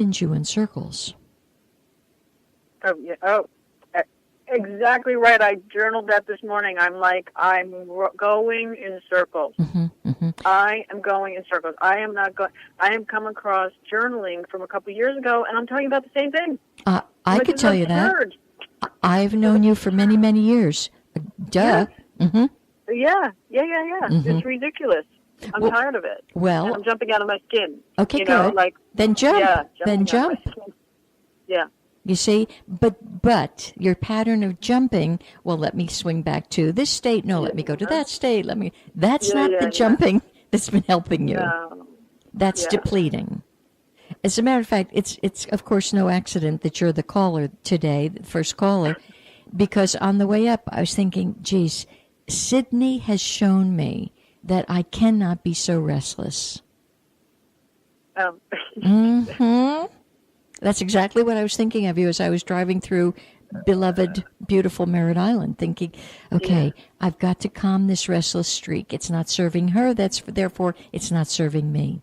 sends you in circles. Oh, yeah. Oh, exactly right. I journaled that this morning. I'm like, going in circles. Mm-hmm, mm-hmm. I am going in circles. I am not going. I am come across journaling from a couple of years ago, and I'm talking about the same thing. I could tell you that. I've known you for many, many years. Duh. Yes. Mm-hmm. Yeah. Mm-hmm. It's ridiculous. I'm tired of it. Well, and I'm jumping out of my skin. Okay, you know, good. Like, then jump. Yeah, then jump. Yeah. You see, but your pattern of jumping, well, let me swing back to this state. No, let me go to that state. That's not the jumping that's been helping you. No. That's depleting. As a matter of fact, it's of course no accident that you're the caller today, the first caller, because on the way up, I was thinking, geez, Sydney has shown me that I cannot be so restless. Mm-hmm. That's exactly what I was thinking of you as I was driving through beloved, beautiful Merritt Island, thinking, okay, I've got to calm this restless streak. It's not serving her. Therefore, it's not serving me.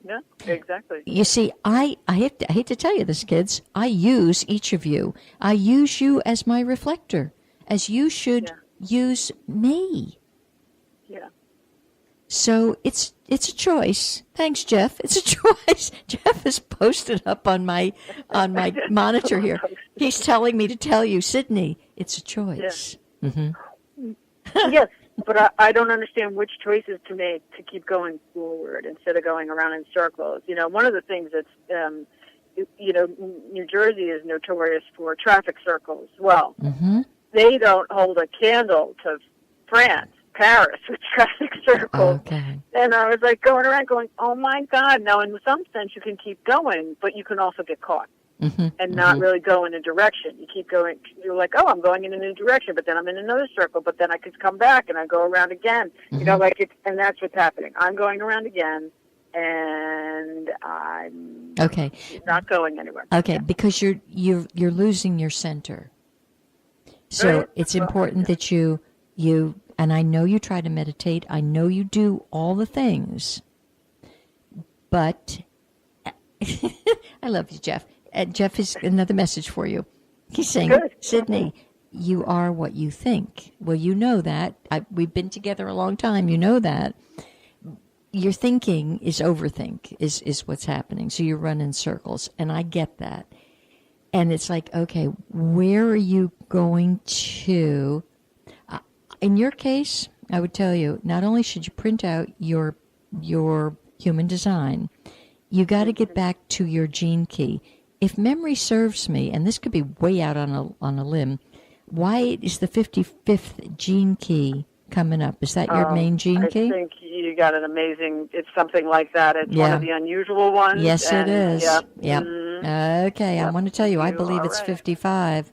Yeah, exactly. You see, I hate to tell you this, kids. I use each of you. I use you as my reflector, as you should use me. Yeah. So it's a choice. Thanks, Jeff. It's a choice. Jeff is posted up on my monitor here. He's telling me to tell you, Sydney, it's a choice. Yeah. Mm-hmm. Yes, but I don't understand which choices to make to keep going forward instead of going around in circles. You know, one of the things that's, New Jersey is notorious for traffic circles. Well, they don't hold a candle to Paris with traffic circles. Okay. And I was like going around going, oh my God. Now, in some sense, you can keep going, but you can also get caught and not really go in a direction. You keep going. You're like, oh, I'm going in a new direction, but then I'm in another circle, but then I could come back and I go around again. You know, and that's what's happening. I'm going around again, and I'm not going anywhere. Okay, because you're losing your center. So it's important that you and I know you try to meditate. I know you do all the things. But I love you, Jeff. Jeff has another message for you. He's saying, Sydney, you are what you think. Well, you know that. We've been together a long time. You know that. Your thinking is overthink, is what's happening. So you run in circles. And I get that. And it's like, okay, where are you going to... In your case, I would tell you, not only should you print out your human design, you got to get back to your gene key. If memory serves me, and this could be way out on a limb, why is the 55th gene key coming up? Is that your main gene key? I think you got an amazing, it's something like that. It's one of the unusual ones. Yes, it is. Yep. Okay, I want to tell you, I believe it's 55.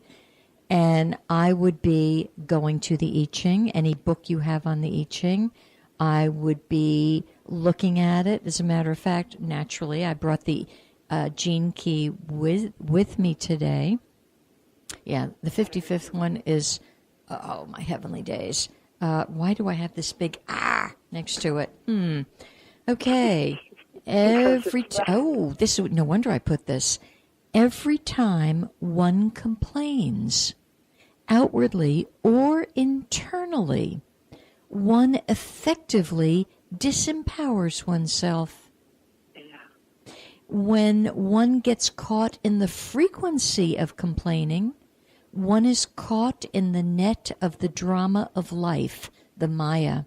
And I would be going to the I Ching, any book you have on the I Ching. I would be looking at it. As a matter of fact, naturally, I brought the gene key with me today. Yeah, the 55th one is, oh, my heavenly days. Why do I have this big next to it? Okay. This is no wonder I put this. Every time one complains, outwardly or internally, one effectively disempowers oneself. When one gets caught in the frequency of complaining, one is caught in the net of the drama of life, the Maya.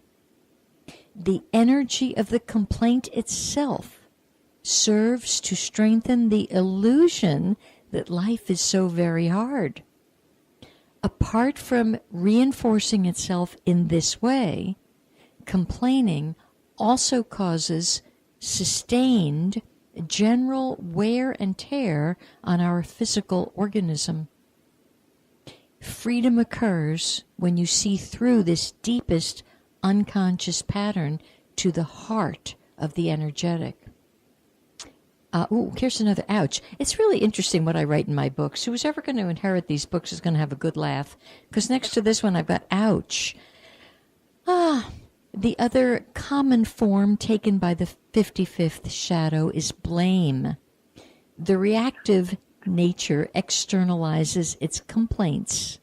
The energy of the complaint itself serves to strengthen the illusion that life is so very hard. Apart from reinforcing itself in this way, complaining also causes sustained general wear and tear on our physical organism. Freedom occurs when you see through this deepest unconscious pattern to the heart of the energetic. Here's another ouch. It's really interesting what I write in my books. Who's ever going to inherit these books is going to have a good laugh. Because next to this one, I've got ouch. The other common form taken by the 55th shadow is blame. The reactive nature externalizes its complaints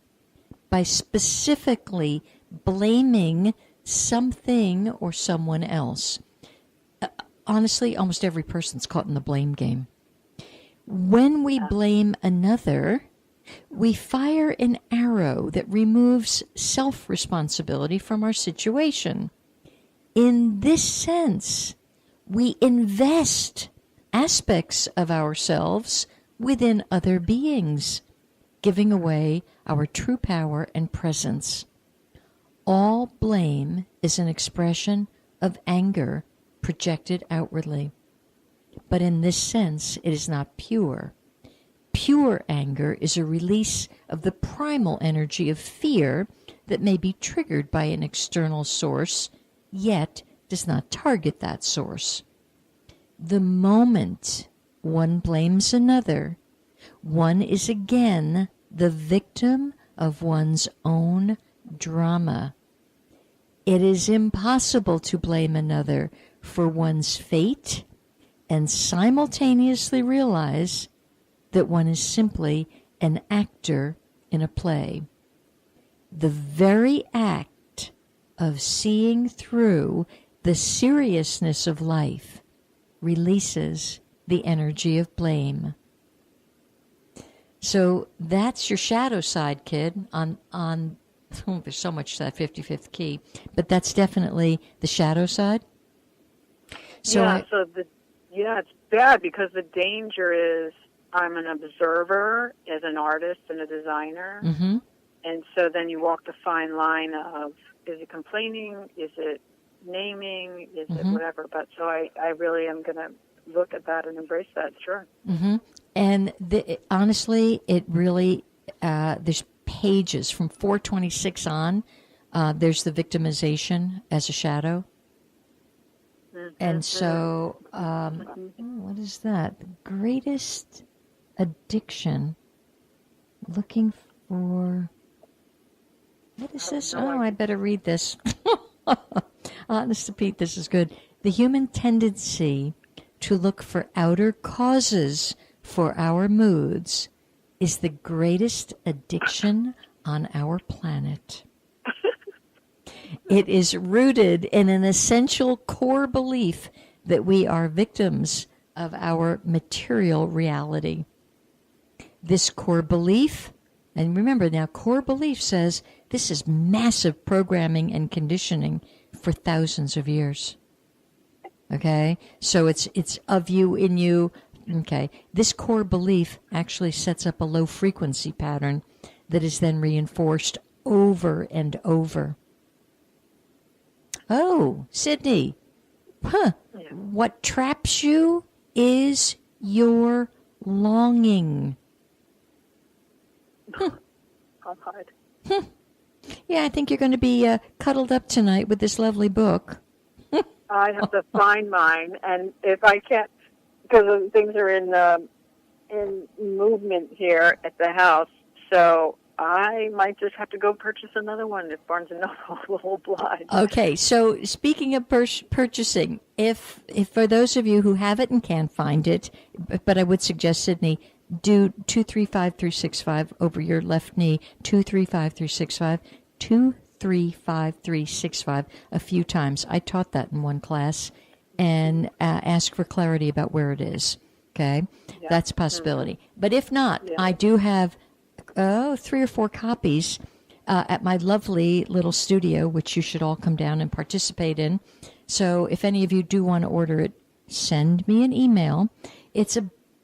by specifically blaming something or someone else. Honestly, almost every person's caught in the blame game. When we blame another, we fire an arrow that removes self-responsibility from our situation. In this sense, we invest aspects of ourselves within other beings, giving away our true power and presence. All blame is an expression of anger projected outwardly. But in this sense, it is not pure. Pure anger is a release of the primal energy of fear that may be triggered by an external source, yet does not target that source. The moment one blames another, one is again the victim of one's own drama. It is impossible to blame another for one's fate and simultaneously realize that one is simply an actor in a play. The very act of seeing through the seriousness of life releases the energy of blame. So that's your shadow side, kid, on there's so much to that 55th key, but that's definitely the shadow side. So it's bad because the danger is I'm an observer as an artist and a designer, mm-hmm. and so then you walk the fine line of, is it complaining, is it naming, is mm-hmm. it whatever, but so I really am going to look at that and embrace that, sure. Mm-hmm. And honestly, it really, there's pages from 426 on, there's the victimization as a shadow. Mm-hmm. And so, what is that? The greatest addiction. Looking for, what is this? Oh, I better read this. Honest to Pete, this is good. The human tendency to look for outer causes for our moods is the greatest addiction on our planet. It is rooted in an essential core belief that we are victims of our material reality. This core belief, and remember now, core belief says this is massive programming and conditioning for thousands of years. Okay? So it's of you, in you. Okay. This core belief actually sets up a low frequency pattern that is then reinforced over and over. Oh, Sydney. Huh. Yeah. What traps you is your longing. I'll hide. Yeah, I think you're going to be cuddled up tonight with this lovely book. I have to find mine, and if I can't, because things are in movement here at the house, so I might just have to go purchase another one if Barnes & Noble will oblige. Okay, so speaking of purchasing, if for those of you who have it and can't find it, but I would suggest, Sydney, do 235365 over your left knee, 235365, 235365 a few times. I taught that in one class, and ask for clarity about where it is. Okay, yeah. That's a possibility. Mm-hmm. But if not, yeah. I do have 3 or 4 copies at my lovely little studio, which you should all come down and participate in. So if any of you do want to order it, send me an email.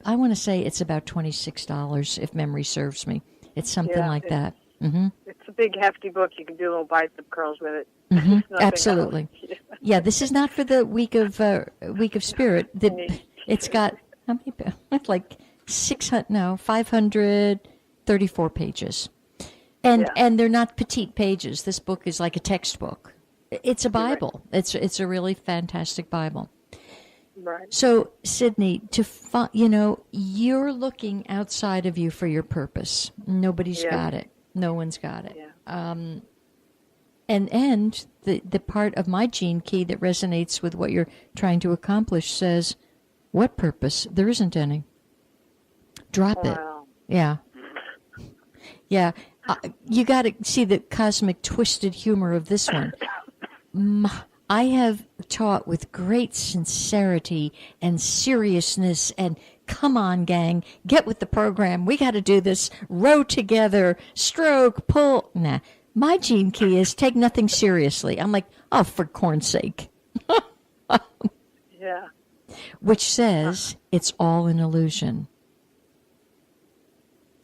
I want to say it's about $26 if memory serves me. It's something like that. Mm-hmm. It's a big, hefty book. You can do little bicep curls with it. Mm-hmm. Absolutely. Yeah, this is not for the week of spirit. It's got how many? Like 534 pages, and they're not petite pages. This book is like a textbook. It's a Bible. Right. It's a really fantastic Bible. Right. So, Sydney, you're looking outside of you for your purpose. Nobody's got it. No one's got it. Yeah. And the part of my gene key that resonates with what you're trying to accomplish says, what purpose? There isn't any. Drop it. Yeah. Yeah. You got to see the cosmic twisted humor of this one. I have taught with great sincerity and seriousness and come on, gang, get with the program. We got to do this. Row together, stroke, pull. Nah. My gene key is take nothing seriously. I'm like, oh, for corn's sake. Yeah. Which says it's all an illusion.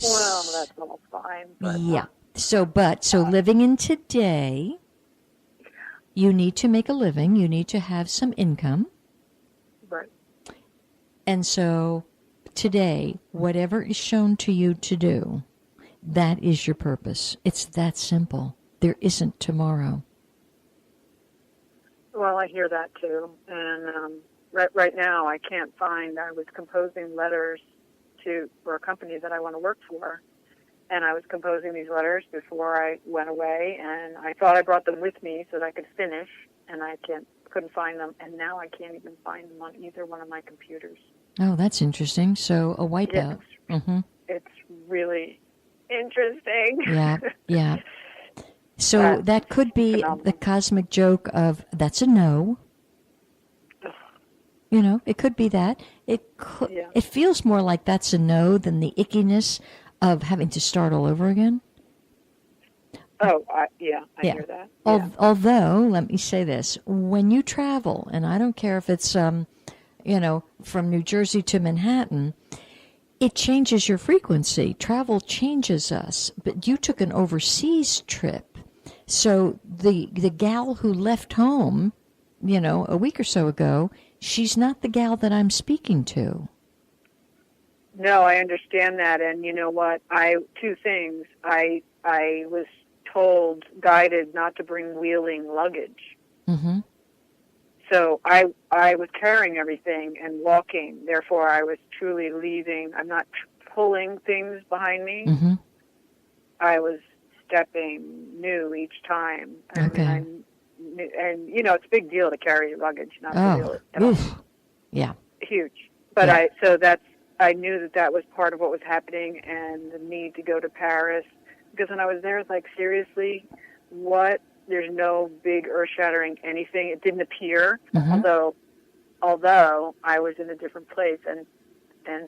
Well, that's all fine. But, yeah. So living in today, you need to make a living. You need to have some income. Right. And so today, whatever is shown to you to do, that is your purpose. It's that simple. There isn't tomorrow. Well, I hear that too. And right now, I can't find. I was composing letters for a company that I want to work for, and I was composing these letters before I went away, and I thought I brought them with me so that I could finish, and I couldn't find them, and now I can't even find them on either one of my computers. Oh, that's interesting. So a wipeout. It's really interesting. Yeah. So that could be phenomenal. The cosmic joke of that's a no. You know, it could be that. It feels more like that's a no than the ickiness of having to start all over again. Oh, I hear that. Yeah. Although, let me say this. When you travel, and I don't care if it's, from New Jersey to Manhattan, it changes your frequency. Travel changes us. But you took an overseas trip. So the gal who left home, a week or so ago, she's not the gal that I'm speaking to. No, I understand that. And you know what? Two things. I was guided not to bring wheeling luggage. Mm-hmm. So I was carrying everything and walking. Therefore, I was truly leaving. I'm not pulling things behind me. Mm-hmm. I was stepping new each time. Okay. And it's a big deal to carry your luggage, not to wheel it at all. Yeah. Huge. But I knew that was part of what was happening, and the need to go to Paris. Because when I was there, it's like, seriously, what? There's no big earth-shattering anything. It didn't appear, although I was in a different place, and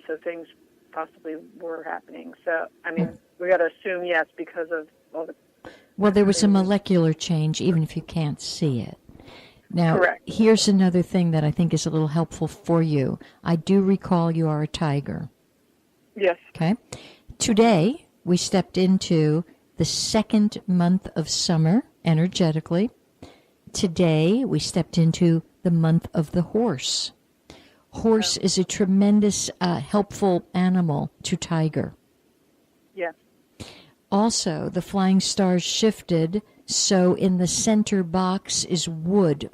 so things possibly were happening. So, I mean, we got to assume yes because of all the... Well, there was a molecular change, even if you can't see it. Now, correct. Here's another thing that I think is a little helpful for you. I do recall you are a tiger. Yes. Okay. Today, we stepped into the second month of summer energetically. Today, we stepped into the month of the horse. Horse is a tremendous, helpful animal to tiger. Yes. Also, the flying stars shifted, so in the center box is wood,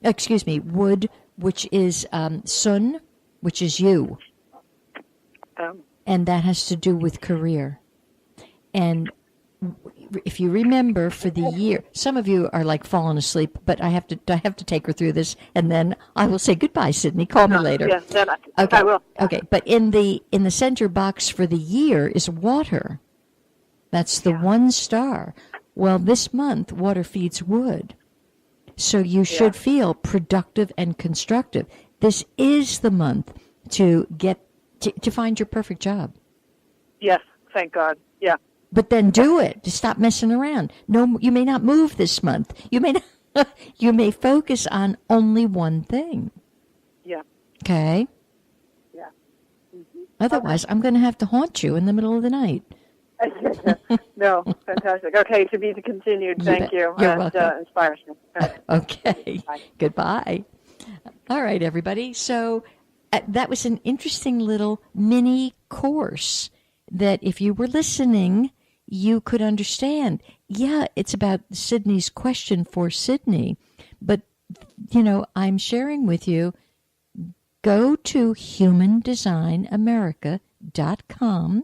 wood, which is sun, which is you. And that has to do with career. And if you remember for the year, some of you are like falling asleep, but I have to take her through this, and then I will say goodbye, Sydney. Call me later. Yes, then okay. I will. Okay, but in the center box for the year is water. That's the one star. Well, this month, water feeds wood. So you should feel productive and constructive. This is the month to get to find your perfect job. Yes, thank God. Yeah. But then do it. Just stop messing around. No, you may not move this month. You may not, you may focus on only one thing. Yeah. Okay? Yeah. Mm-hmm. Otherwise, I'm going to have to haunt you in the middle of the night. No, fantastic. Okay, to be continued. Thank you. You're welcome. Inspires me. Okay. Bye. Goodbye. All right, everybody. So that was an interesting little mini course that if you were listening, you could understand. Yeah, it's about Sydney's question for Sydney. But, I'm sharing with you, go to humandesignamerica.com.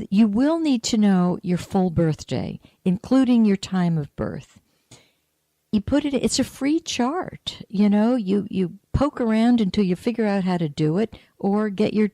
You will need to know your full birthday, including your time of birth. You put it, it's a free chart. You poke around until you figure out how to do it, or get your